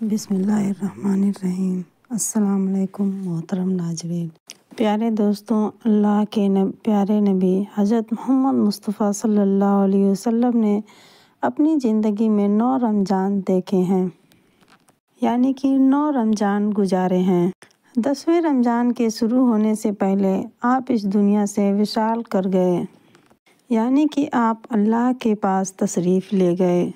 بسم اللہ الرحمن الرحیم۔ السلام علیکم محترم ناظرین۔ پیارے دوستوں، اللہ کے پیارے نبی حضرت محمد مصطفیٰ صلی اللہ علیہ وسلم نے اپنی زندگی میں 9 رمضان دیکھے ہیں، یعنی کہ 9 رمضان گزارے ہیں۔ 10ویں رمضان کے شروع ہونے سے پہلے آپ اس دنیا سے وصال کر گئے، یعنی کہ آپ اللہ کے پاس تشریف لے گئے۔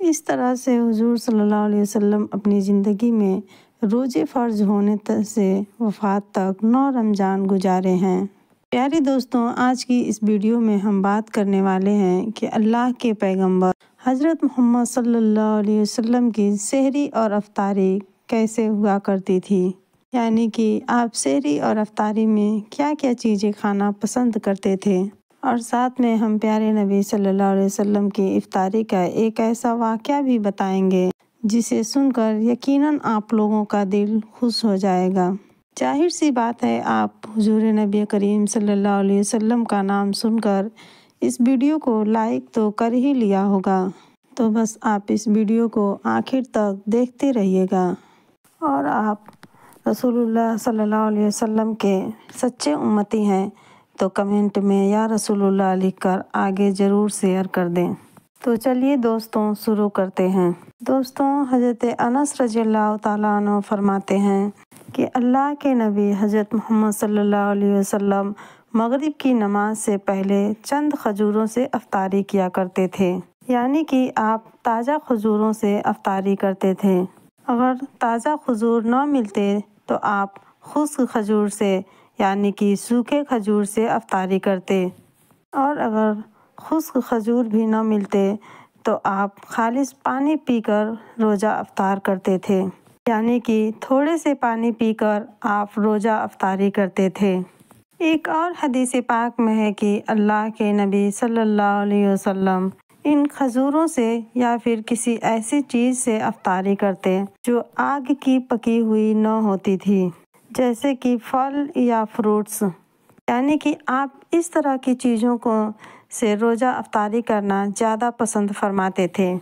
اس طرح سے حضور صلی اللہ علیہ وسلم اپنی زندگی میں روزے فرض ہونے سے وفات تک 9 رمضان گزارے ہیں۔ پیارے دوستوں، آج کی اس ویڈیو میں ہم بات کرنے والے ہیں کہ اللہ کے پیغمبر حضرت محمد صلی اللہ علیہ وسلم کی سحری اور افطاری کیسے ہوا کرتی تھی، یعنی کہ آپ سحری اور افطاری میں کیا کیا چیزیں کھانا پسند کرتے تھے، اور ساتھ میں ہم پیارے نبی صلی اللہ علیہ وسلم کی افطاری کا ایک ایسا واقعہ بھی بتائیں گے جسے سن کر یقیناً آپ لوگوں کا دل خوش ہو جائے گا۔ ظاہر سی بات ہے، آپ حضور نبی کریم صلی اللہ علیہ وسلم کا نام سن کر اس ویڈیو کو لائک تو کر ہی لیا ہوگا، تو بس آپ اس ویڈیو کو آخر تک دیکھتے رہیے گا، اور آپ رسول اللہ صلی اللہ علیہ وسلم کے سچے امتی ہیں تو کمنٹ میں یا رسول اللہ لکھ کر آگے ضرور شیئر کر دیں۔ تو چلیے دوستوں، شروع کرتے ہیں۔ دوستوں، حضرت انس رضی اللہ تعالیٰ عنہ فرماتے ہیں کہ اللہ کے نبی حضرت محمد صلی اللہ علیہ وسلم مغرب کی نماز سے پہلے چند کھجوروں سے افطاری کیا کرتے تھے، یعنی کہ آپ تازہ کھجوروں سے افطاری کرتے تھے۔ اگر تازہ کھجور نہ ملتے تو آپ خشک کھجور سے، یعنی کہ سوکھے کھجور سے افطاری کرتے، اور اگر خشک کھجور بھی نہ ملتے تو آپ خالص پانی پی کر روزہ افطار کرتے تھے، یعنی کہ تھوڑے سے پانی پی کر آپ روزہ افطاری کرتے تھے۔ ایک اور حدیث پاک میں ہے کہ اللہ کے نبی صلی اللہ علیہ وسلم ان کھجوروں سے یا پھر کسی ایسی چیز سے افطاری کرتے جو آگ کی پکی ہوئی نہ ہوتی تھی، جیسے کہ پھل یا فروٹس، یعنی کہ آپ اس طرح کی چیزوں سے روزہ افطاری کرنا زیادہ پسند فرماتے تھے۔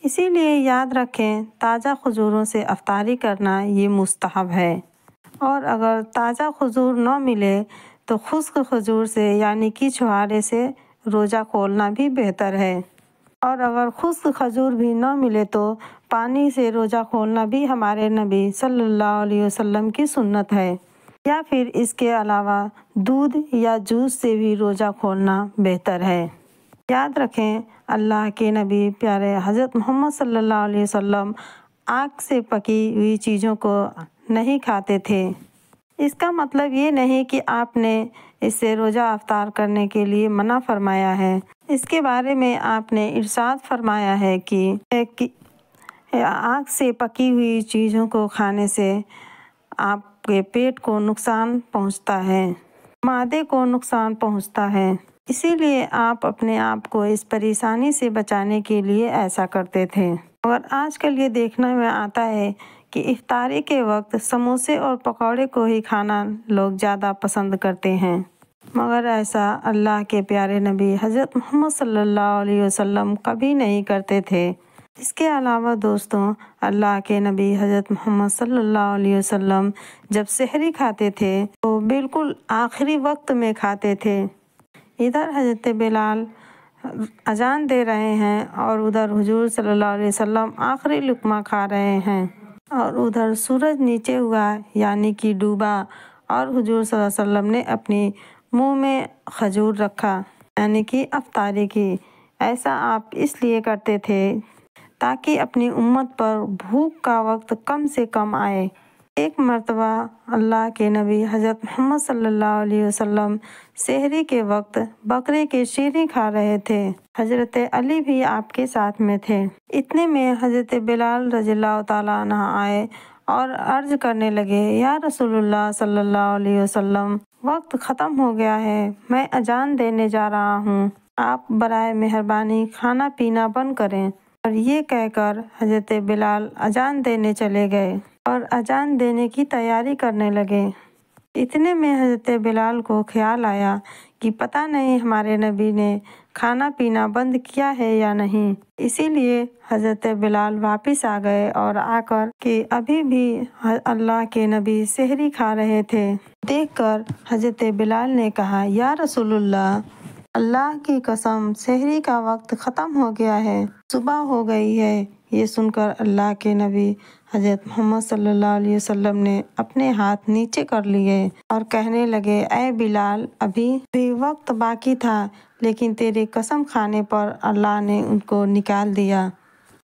اسی لیے یاد رکھیں، تازہ کھجوروں سے افطاری کرنا یہ مستحب ہے، اور اگر تازہ کھجور نہ ملے تو خشک کھجور سے، یعنی کہ چھہارے سے روزہ کھولنا بھی بہتر ہے، اور اگر خشک کھجور بھی نہ ملے تو پانی سے روزہ کھولنا بھی ہمارے نبی صلی اللہ علیہ وسلم کی سنت ہے، یا پھر اس کے علاوہ دودھ یا جوس سے بھی روزہ کھولنا بہتر ہے۔ یاد رکھیں، اللہ کے نبی پیارے حضرت محمد صلی اللہ علیہ وسلم آگ سے پکی ہوئی چیزوں کو نہیں کھاتے تھے۔ اس کا مطلب یہ نہیں کہ آپ نے اس سے روزہ افطار کرنے کے لیے منع فرمایا ہے۔ اس کے بارے میں آپ نے ارشاد فرمایا ہے کہ آگ سے پکی ہوئی چیزوں کو کھانے سے آپ کے پیٹ کو نقصان پہنچتا ہے، معدے کو نقصان پہنچتا ہے، اسی لیے آپ اپنے آپ کو اس پریشانی سے بچانے کے لیے ایسا کرتے تھے۔ اور آج کل یہ دیکھنے میں آتا ہے کہ افطاری کے وقت سموسے اور پکوڑے کو ہی کھانا لوگ زیادہ پسند کرتے ہیں، مگر ایسا اللہ کے پیارے نبی حضرت محمد صلی اللہ علیہ وسلم کبھی نہیں کرتے تھے۔ اس کے علاوہ دوستوں، اللہ کے نبی حضرت محمد صلی اللہ علیہ وسلم جب سحری کھاتے تھے تو بالکل آخری وقت میں کھاتے تھے۔ ادھر حضرت بلال اذان دے رہے ہیں اور ادھر حضور صلی اللہ علیہ وسلم آخری لقمہ کھا رہے ہیں، اور ادھر سورج نیچے ہوا، یعنی کہ ڈوبا، اور حضور صلی اللہ علیہ وسلم نے اپنی منہ میں کھجور رکھا، یعنی کہ افطاری کی۔ ایسا آپ اس لیے کرتے تھے تاکہ اپنی امت پر بھوک کا وقت کم سے کم آئے۔ ایک مرتبہ اللہ کے نبی حضرت محمد صلی اللہ علیہ وسلم سحری کے وقت بکرے کے شیریں کھا رہے تھے، حضرت علی بھی آپ کے ساتھ میں تھے۔ اتنے میں حضرت بلال رضی اللہ تعالیٰ عنہ آئے اور عرض کرنے لگے، یا رسول اللہ صلی اللہ علیہ وسلم، وقت ختم ہو گیا ہے، میں اذان دینے جا رہا ہوں، آپ برائے مہربانی کھانا پینا بند کریں۔ اور یہ کہہ کر حضرت بلال اذان دینے چلے گئے اور اذان دینے کی تیاری کرنے لگے۔ اتنے میں حضرت بلال کو خیال آیا کہ پتہ نہیں ہمارے نبی نے کھانا پینا بند کیا ہے یا نہیں۔ اسی لیے حضرت بلال واپس آ گئے اور آ کر کہ ابھی بھی اللہ کے نبی سحری کھا رہے تھے دیکھ کر حضرت بلال نے کہا، یا رسول اللہ کی قسم، سحری کا وقت ختم ہو گیا ہے، صبح ہو گئی ہے۔ یہ سن کر اللہ کے نبی حضرت محمد صلی اللہ علیہ وسلم نے اپنے ہاتھ نیچے کر لیے اور کہنے لگے، اے بلال، ابھی بھی وقت باقی تھا، لیکن تیری قسم کھانے پر اللہ نے ان کو نکال دیا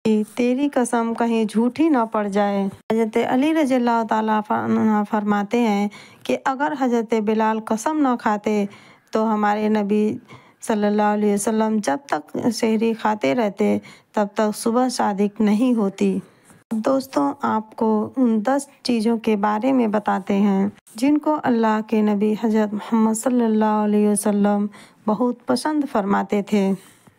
کہ تیری قسم کہیں جھوٹی نہ پڑ جائے۔ حضرت علی رضی اللہ تعالیٰ عنہ فرماتے ہیں کہ اگر حضرت بلال قسم نہ کھاتے تو ہمارے نبی صلی اللہ علیہ وسلم جب تک سحری کھاتے رہتے تب تک صبح صادق نہیں ہوتی۔ دوستوں، آپ کو ان 10 چیزوں کے بارے میں بتاتے ہیں جن کو اللہ کے نبی حضرت محمد صلی اللہ علیہ وسلم بہت پسند فرماتے تھے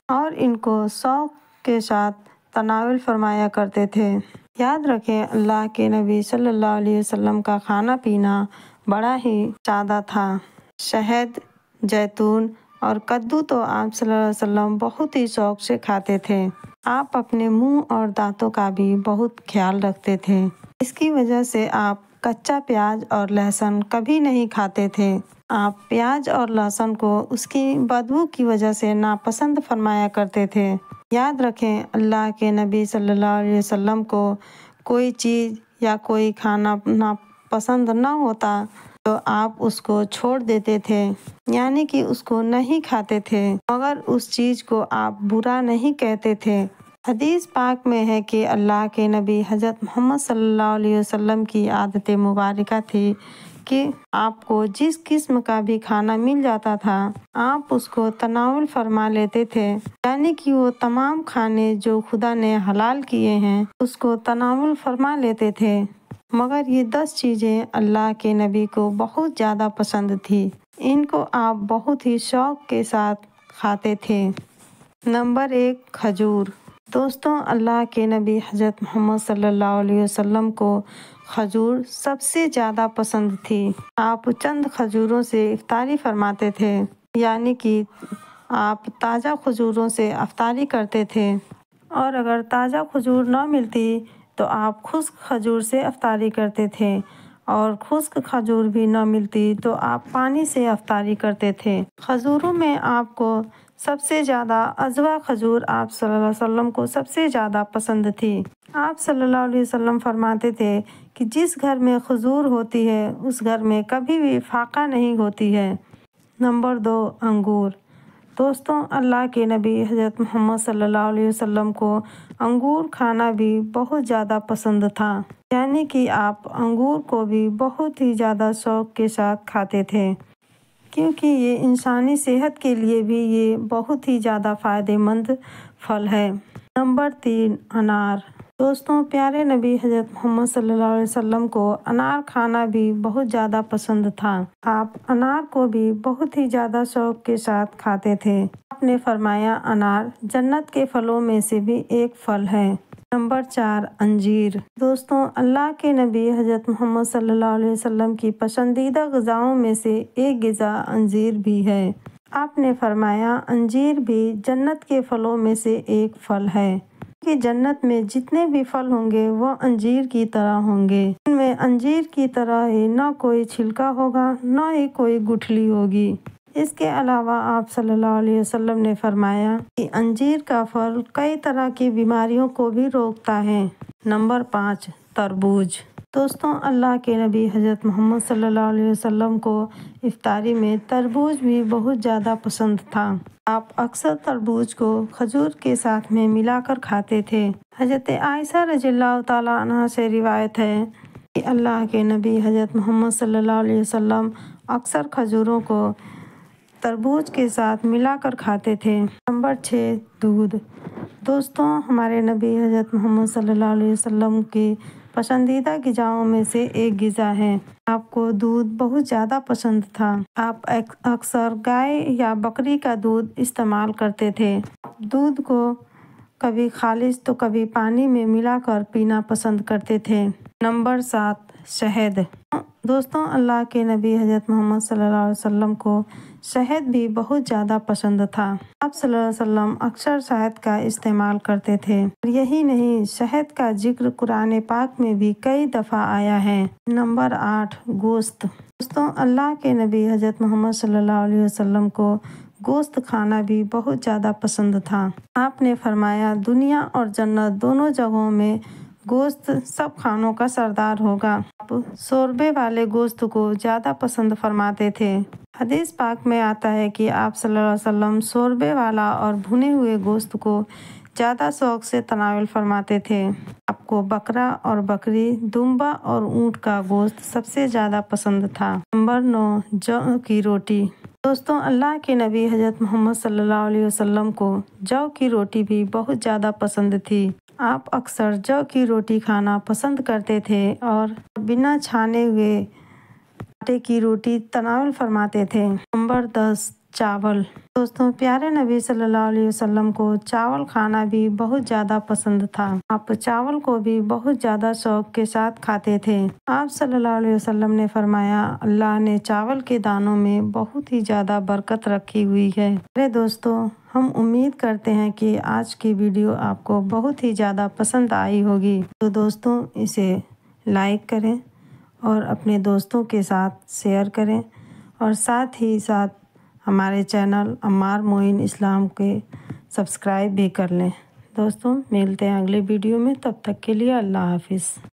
اور ان کو شوق کے ساتھ تناول فرمایا کرتے تھے۔ یاد رکھیں، اللہ کے نبی صلی اللہ علیہ وسلم کا کھانا پینا بڑا ہی سادہ تھا۔ شہد، زیتون اور کدو تو آپ صلی اللہ علیہ وسلم بہت ہی شوق سے کھاتے تھے۔ آپ اپنے منہ اور دانتوں کا بھی بہت خیال رکھتے تھے۔ اس کی وجہ سے آپ کچا پیاز اور لہسن کبھی نہیں کھاتے تھے۔ آپ پیاز اور لہسن کو اس کی بدبو کی وجہ سے ناپسند فرمایا کرتے تھے۔ یاد رکھیں، اللہ کے نبی صلی اللہ علیہ وسلم کو کوئی چیز یا کوئی کھانا ناپسند نہ ہوتا تو آپ اس کو چھوڑ دیتے تھے، یعنی کہ اس کو نہیں کھاتے تھے، مگر اس چیز کو آپ برا نہیں کہتے تھے۔ حدیث پاک میں ہے کہ اللہ کے نبی حضرت محمد صلی اللہ علیہ وسلم کی عادت مبارکہ تھی کہ آپ کو جس قسم کا بھی کھانا مل جاتا تھا آپ اس کو تناول فرما لیتے تھے، یعنی کہ وہ تمام کھانے جو خدا نے حلال کیے ہیں اس کو تناول فرما لیتے تھے، مگر یہ 10 چیزیں اللہ کے نبی کو بہت زیادہ پسند تھی، ان کو آپ بہت ہی شوق کے ساتھ کھاتے تھے۔ نمبر 1، کھجور۔ دوستوں، اللہ کے نبی حضرت محمد صلی اللہ علیہ وسلم کو کھجور سب سے زیادہ پسند تھی۔ آپ چند کھجوروں سے افطاری فرماتے تھے، یعنی کہ آپ تازہ کھجوروں سے افطاری کرتے تھے، اور اگر تازہ کھجور نہ ملتی تو آپ خشک کھجور سے افطاری کرتے تھے، اور خشک کھجور بھی نہ ملتی تو آپ پانی سے افطاری کرتے تھے۔ کھجوروں میں آپ کو سب سے زیادہ عجوا کھجور آپ صلی اللہ علیہ وسلم کو سب سے زیادہ پسند تھی۔ آپ صلی اللہ علیہ وسلم فرماتے تھے کہ جس گھر میں کھجور ہوتی ہے اس گھر میں کبھی بھی فاقہ نہیں ہوتی ہے۔ نمبر 2، انگور۔ دوستوں، اللہ کے نبی حضرت محمد صلی اللہ علیہ وسلم کو انگور کھانا بھی بہت زیادہ پسند تھا، یعنی کہ آپ انگور کو بھی بہت ہی زیادہ شوق کے ساتھ کھاتے تھے، کیونکہ یہ انسانی صحت کے لیے بھی یہ بہت ہی زیادہ فائدہ مند پھل ہے۔ نمبر 3، انار۔ دوستوں، پیارے نبی حضرت محمد صلی اللہ علیہ وسلم کو انار کھانا بھی بہت زیادہ پسند تھا۔ آپ انار کو بھی بہت ہی زیادہ شوق کے ساتھ کھاتے تھے۔ آپ نے فرمایا، انار جنت کے پھلوں میں سے بھی ایک پھل ہے۔ نمبر 4، انجیر۔ دوستوں، اللہ کے نبی حضرت محمد صلی اللہ علیہ وسلم کی پسندیدہ غذاؤں میں سے ایک غذا انجیر بھی ہے۔ آپ نے فرمایا، انجیر بھی جنت کے پھلوں میں سے ایک پھل ہے، کہ جنت میں جتنے بھی پھل ہوں گے وہ انجیر کی طرح ہوں گے، ان میں انجیر کی طرح ہی نہ کوئی چھلکا ہوگا نہ ہی کوئی گٹھلی ہوگی۔ اس کے علاوہ آپ صلی اللہ علیہ وسلم نے فرمایا کہ انجیر کا پھل کئی طرح کی بیماریوں کو بھی روکتا ہے۔ نمبر 5، تربوز۔ دوستوں، اللہ کے نبی حضرت محمد صلی اللہ علیہ وسلم کو افطاری میں تربوز بھی بہت زیادہ پسند تھا۔ آپ اکثر تربوز کو کھجور کے ساتھ میں ملا کر کھاتے تھے۔ حضرت عائشہ رضی اللہ تعالیٰ عنہا سے روایت ہے کہ اللہ کے نبی حضرت محمد صلی اللہ علیہ وسلم اکثر کھجوروں کو تربوز کے ساتھ ملا کر کھاتے تھے۔ نمبر 6، دودھ۔ دوستوں، ہمارے نبی حضرت محمد صلی اللہ علیہ وسلم کی پسندیدہ غذاؤں میں سے ایک غذا ہے۔ آپ کو دودھ بہت زیادہ پسند تھا۔ آپ اکثر گائے یا بکری کا دودھ استعمال کرتے تھے۔ دودھ کو کبھی خالص تو کبھی پانی میں ملا کر پینا پسند کرتے تھے۔ نمبر 7، شہد۔ دوستوں اللہ کے نبی حضرت محمد صلی اللہ علیہ وسلم کو شہد بھی بہت زیادہ پسند تھا۔ آپ صلی اللہ علیہ وسلم اکثر شہد کا استعمال کرتے تھے۔ اور یہی نہیں، شہد کا ذکر قرآن پاک میں بھی کئی دفعہ آیا ہے۔ نمبر 8، گوشت۔ دوستوں اللہ کے نبی حضرت محمد صلی اللہ علیہ وسلم کو گوشت کھانا بھی بہت زیادہ پسند تھا۔ آپ نے فرمایا دنیا اور جنت دونوں جگہوں میں گوشت سب کھانوں کا سردار ہوگا۔ آپ شوربے والے گوشت کو زیادہ پسند فرماتے تھے۔ حدیث پاک میں آتا ہے کہ آپ صلی اللہ علیہ وسلم شوربے والا اور بھنے ہوئے گوشت کو زیادہ شوق سے تناول فرماتے تھے۔ آپ کو بکرا اور بکری، دمبا اور اونٹ کا گوشت سب سے زیادہ پسند تھا۔ نمبر 9، جو کی روٹی۔ دوستوں اللہ کے نبی حضرت محمد صلی اللہ علیہ وسلم کو جو کی روٹی بھی بہت زیادہ پسند تھی۔ آپ اکثر جو کی روٹی کھانا پسند کرتے تھے اور بنا چھانے ہوئے آٹے کی روٹی تناول فرماتے تھے۔ نمبر 10، چاول۔ دوستوں پیارے نبی صلی اللہ علیہ وسلم کو چاول کھانا بھی بہت زیادہ پسند تھا۔ آپ چاول کو بھی بہت زیادہ شوق کے ساتھ کھاتے تھے۔ آپ صلی اللہ علیہ وسلم نے فرمایا اللہ نے چاول کے دانوں میں بہت ہی زیادہ برکت رکھی ہوئی ہے۔ میرے دوستوں ہم امید کرتے ہیں کہ آج کی ویڈیو آپ کو بہت ہی زیادہ پسند آئی ہوگی۔ تو دوستوں اسے لائک کریں اور اپنے دوستوں کے ساتھ شیئر کریں اور ساتھ ہی ساتھ ہمارے چینل عمار معین اسلام کے سبسکرائب بھی کر لیں۔ دوستوں ملتے ہیں اگلے ویڈیو میں، تب تک کے لیے اللہ حافظ۔